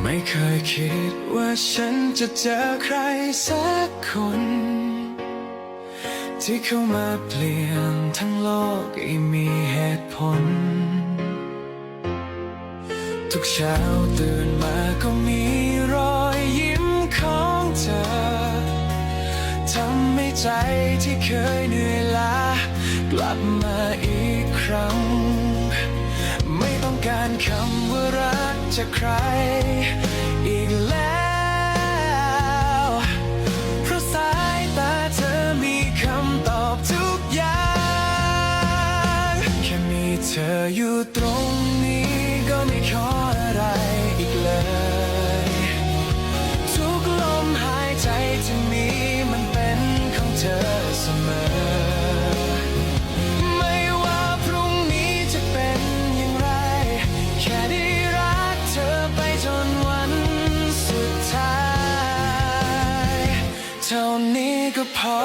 ไม่เคยคิดว่าฉันจะเจอใครสักคนที่เข้ามาเปลี่ยนทั้งโลกให้มีเหตุผลทุกเช้าตื่นมาก็มีรอยยิ้มของเธอทำให้ใจที่เคยเหนื่อยล้ากลับมาอีกครั้งไม่ต้องการคำว่ารักจากใครอีกแล้วเพราะสายตาเธอมีคำตอบทุกอย่างแค่มีเธออยู่ตรงนี้ก็ไม่ขออะไรอีกเลยทุกลมหายใจที่มีมันเป็นของเธอเสมอไม่ว่าพรุ่งนี้จะเป็นอย่างไรแค่ได้รักเธอไปจนวันสุดท้ายเท่านี้ก็พอ